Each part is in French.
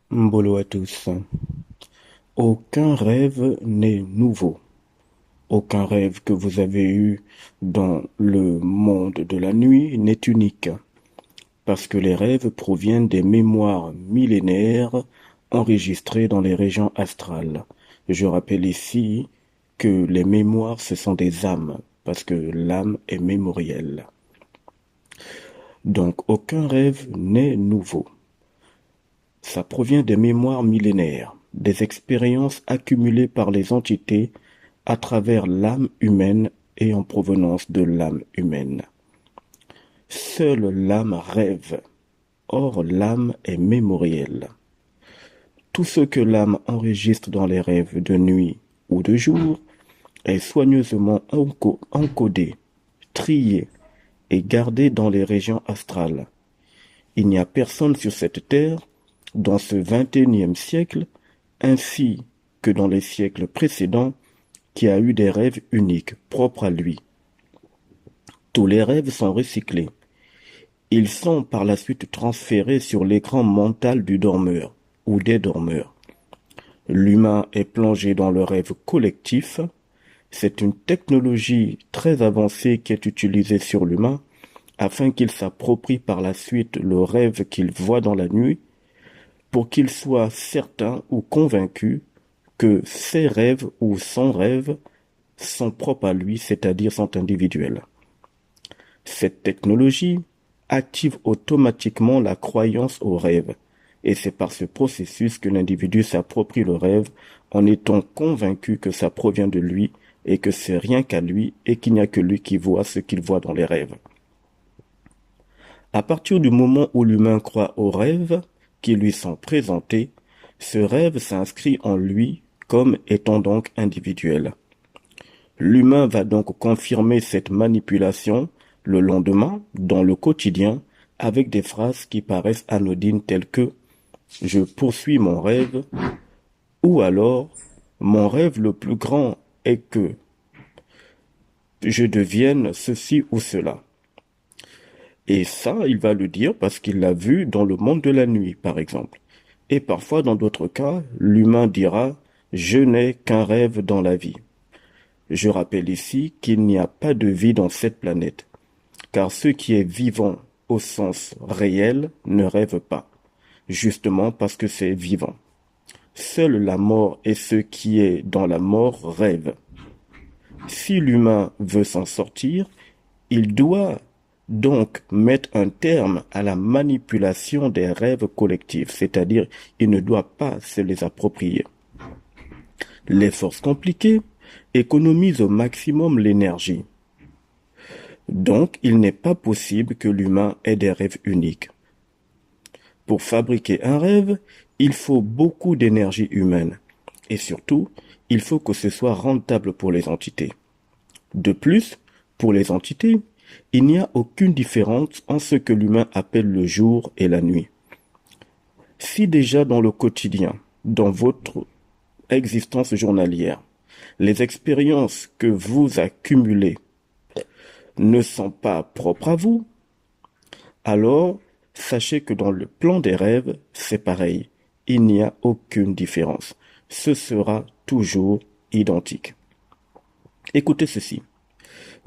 Mbolo à tous. Aucun rêve n'est nouveau. Aucun rêve que vous avez eu dans le monde de la nuit n'est unique, parce que les rêves proviennent des mémoires millénaires enregistrées dans les régions astrales. Je rappelle ici que les mémoires, ce sont des âmes, parce que l'âme est mémorielle. Donc aucun rêve n'est nouveau. Ça provient des mémoires millénaires, des expériences accumulées par les entités à travers l'âme humaine et en provenance de l'âme humaine. Seule l'âme rêve, or l'âme est mémorielle. Tout ce que l'âme enregistre dans les rêves de nuit ou de jour est soigneusement encodé, trié et gardé dans les régions astrales. Il n'y a personne sur cette terre, dans ce XXIe siècle, ainsi que dans les siècles précédents, qui a eu des rêves uniques, propres à lui. Tous les rêves sont recyclés. Ils sont par la suite transférés sur l'écran mental du dormeur ou des dormeurs. L'humain est plongé dans le rêve collectif. C'est une technologie très avancée qui est utilisée sur l'humain afin qu'il s'approprie par la suite le rêve qu'il voit dans la nuit pour qu'il soit certain ou convaincu que ses rêves ou son rêve sont propres à lui, c'est-à-dire sont individuels. Cette technologie active automatiquement la croyance au rêve, et c'est par ce processus que l'individu s'approprie le rêve en étant convaincu que ça provient de lui et que c'est rien qu'à lui et qu'il n'y a que lui qui voit ce qu'il voit dans les rêves. À partir du moment où l'humain croit aux rêves qui lui sont présentés, ce rêve s'inscrit en lui comme étant donc individuel. L'humain va donc confirmer cette manipulation le lendemain, dans le quotidien, avec des phrases qui paraissent anodines telles que «Je poursuis mon rêve» ou alors «Mon rêve le plus grand est que je devienne ceci ou cela». Et ça, il va le dire parce qu'il l'a vu dans le monde de la nuit, par exemple. Et parfois, dans d'autres cas, l'humain dira «Je n'ai qu'un rêve dans la vie». Je rappelle ici qu'il n'y a pas de vie dans cette planète, car ce qui est vivant au sens réel ne rêve pas, justement parce que c'est vivant. Seule la mort et ce qui est dans la mort rêvent. Si l'humain veut s'en sortir, il doit donc mettre un terme à la manipulation des rêves collectifs, c'est-à-dire il ne doit pas se les approprier. Les forces compliquées économisent au maximum l'énergie. Donc, il n'est pas possible que l'humain ait des rêves uniques. Pour fabriquer un rêve, il faut beaucoup d'énergie humaine. Et surtout, il faut que ce soit rentable pour les entités. De plus, pour les entités, il n'y a aucune différence en ce que l'humain appelle le jour et la nuit. Si déjà dans le quotidien, dans votre existence journalière, les expériences que vous accumulez ne sont pas propres à vous, alors sachez que dans le plan des rêves, c'est pareil. Il n'y a aucune différence. Ce sera toujours identique. Écoutez ceci.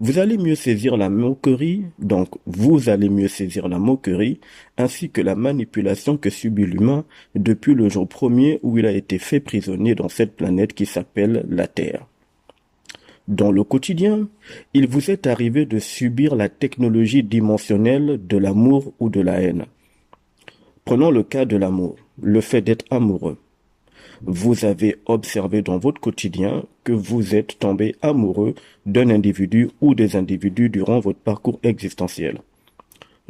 Vous allez mieux saisir la moquerie, donc vous allez mieux saisir la moquerie, ainsi que la manipulation que subit l'humain depuis le jour premier où il a été fait prisonnier dans cette planète qui s'appelle la Terre. Dans le quotidien, il vous est arrivé de subir la technologie dimensionnelle de l'amour ou de la haine. Prenons le cas de l'amour, le fait d'être amoureux. Vous avez observé dans votre quotidien que vous êtes tombé amoureux d'un individu ou des individus durant votre parcours existentiel.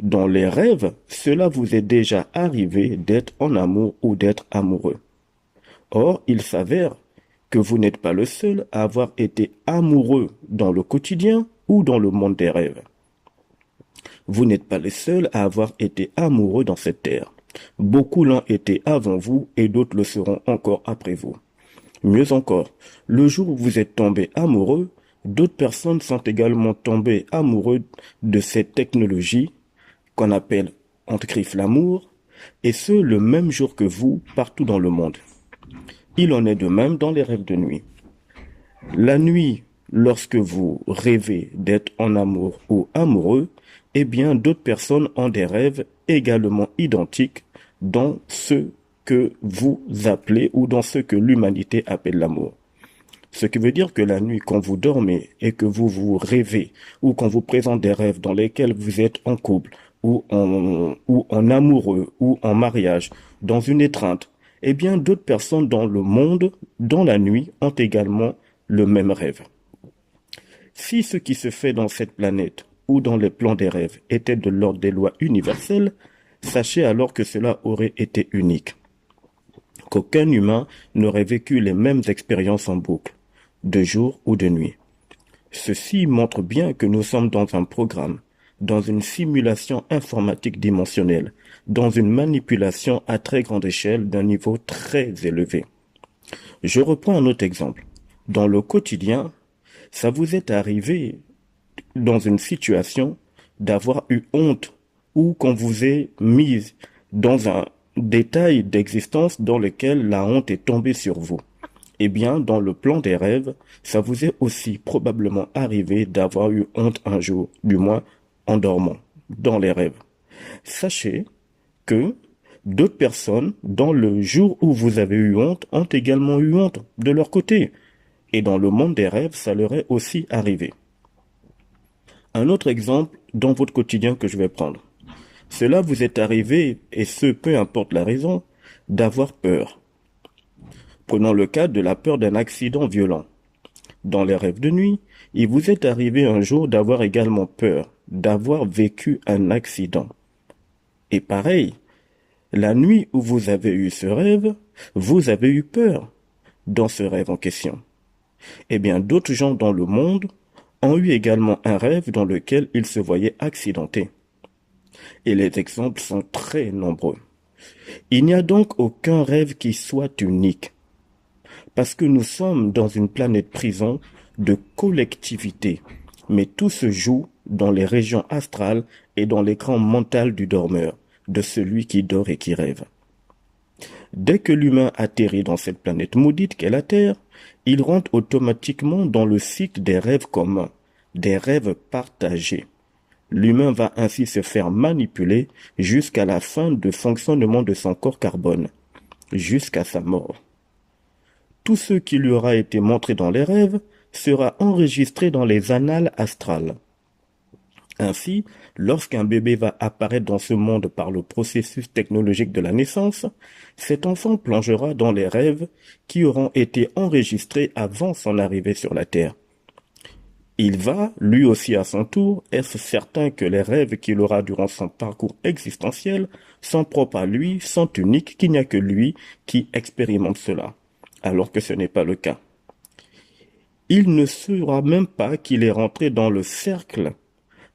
Dans les rêves, cela vous est déjà arrivé d'être en amour ou d'être amoureux. Or, il s'avère que vous n'êtes pas le seul à avoir été amoureux dans le quotidien ou dans le monde des rêves. Vous n'êtes pas les seuls à avoir été amoureux dans cette terre. Beaucoup l'ont été avant vous et d'autres le seront encore après vous. Mieux encore, le jour où vous êtes tombé amoureux, d'autres personnes sont également tombées amoureuses de cette technologie qu'on appelle entre griffes l'amour, et ce, le même jour que vous, partout dans le monde. Il en est de même dans les rêves de nuit. La nuit, lorsque vous rêvez d'être en amour ou amoureux, eh bien, d'autres personnes ont des rêves également identiques dans ce que vous appelez ou dans ce que l'humanité appelle l'amour. Ce qui veut dire que la nuit, quand vous dormez et que vous rêvez, ou qu'on vous présente des rêves dans lesquels vous êtes en couple, ou en amoureux, ou en mariage, dans une étreinte, eh bien, d'autres personnes dans le monde, dans la nuit, ont également le même rêve. Si ce qui se fait dans cette planète ou dans les plans des rêves était de l'ordre des lois universelles, sachez alors que cela aurait été unique. Qu'aucun humain n'aurait vécu les mêmes expériences en boucle, de jour ou de nuit. Ceci montre bien que nous sommes dans un programme, dans une simulation informatique dimensionnelle, dans une manipulation à très grande échelle d'un niveau très élevé. Je reprends un autre exemple. Dans le quotidien, ça vous est arrivé dans une situation d'avoir eu honte ou qu'on vous ait mis dans un détail d'existence dans lequel la honte est tombée sur vous. Eh bien, dans le plan des rêves, ça vous est aussi probablement arrivé d'avoir eu honte un jour, du moins en dormant, dans les rêves. Sachez que d'autres personnes, dans le jour où vous avez eu honte, ont également eu honte de leur côté. Et dans le monde des rêves, ça leur est aussi arrivé. Un autre exemple dans votre quotidien que je vais prendre. Cela vous est arrivé, et ce peu importe la raison, d'avoir peur. Prenons le cas de la peur d'un accident violent. Dans les rêves de nuit, il vous est arrivé un jour d'avoir également peur, d'avoir vécu un accident. Et pareil, la nuit où vous avez eu ce rêve, vous avez eu peur dans ce rêve en question. Eh bien, d'autres gens dans le monde ont eu également un rêve dans lequel ils se voyaient accidentés. Et les exemples sont très nombreux. Il n'y a donc aucun rêve qui soit unique. Parce que nous sommes dans une planète prison de collectivité, mais tout se joue dans les régions astrales et dans l'écran mental du dormeur, de celui qui dort et qui rêve. Dès que l'humain atterrit dans cette planète maudite qu'est la Terre, il rentre automatiquement dans le cycle des rêves communs, des rêves partagés. L'humain va ainsi se faire manipuler jusqu'à la fin de fonctionnement de son corps carbone, jusqu'à sa mort. Tout ce qui lui aura été montré dans les rêves sera enregistré dans les annales astrales. Ainsi, lorsqu'un bébé va apparaître dans ce monde par le processus technologique de la naissance, cet enfant plongera dans les rêves qui auront été enregistrés avant son arrivée sur la Terre. Il va, lui aussi à son tour, être certain que les rêves qu'il aura durant son parcours existentiel sont propres à lui, sont uniques, qu'il n'y a que lui qui expérimente cela, alors que ce n'est pas le cas. Il ne saura même pas qu'il est rentré dans le cercle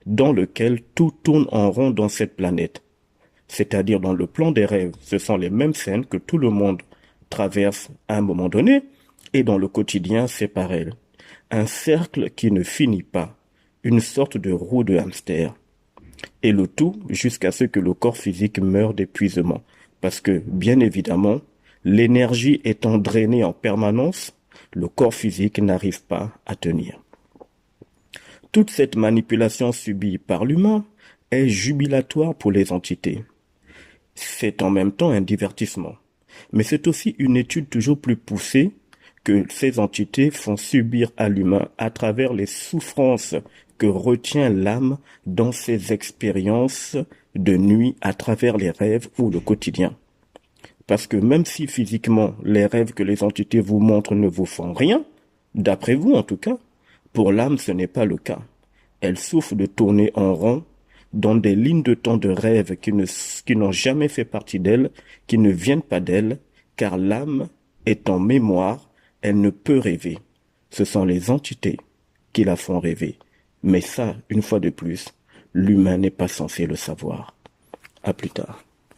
dans lequel tout tourne en rond dans cette planète. C'est-à-dire dans le plan des rêves, ce sont les mêmes scènes que tout le monde traverse à un moment donné, et dans le quotidien, c'est pareil. Un cercle qui ne finit pas, une sorte de roue de hamster. Et le tout jusqu'à ce que le corps physique meure d'épuisement. Parce que, bien évidemment, l'énergie étant drainée en permanence, le corps physique n'arrive pas à tenir. Toute cette manipulation subie par l'humain est jubilatoire pour les entités. C'est en même temps un divertissement. Mais c'est aussi une étude toujours plus poussée que ces entités font subir à l'humain à travers les souffrances que retient l'âme dans ses expériences de nuit à travers les rêves ou le quotidien. Parce que même si physiquement les rêves que les entités vous montrent ne vous font rien, d'après vous en tout cas, pour l'âme ce n'est pas le cas. Elle souffre de tourner en rond dans des lignes de temps de rêve qui n'ont jamais fait partie d'elle, qui ne viennent pas d'elle, car l'âme est en mémoire, elle ne peut rêver. Ce sont les entités qui la font rêver. Mais ça, une fois de plus, l'humain n'est pas censé le savoir. À plus tard.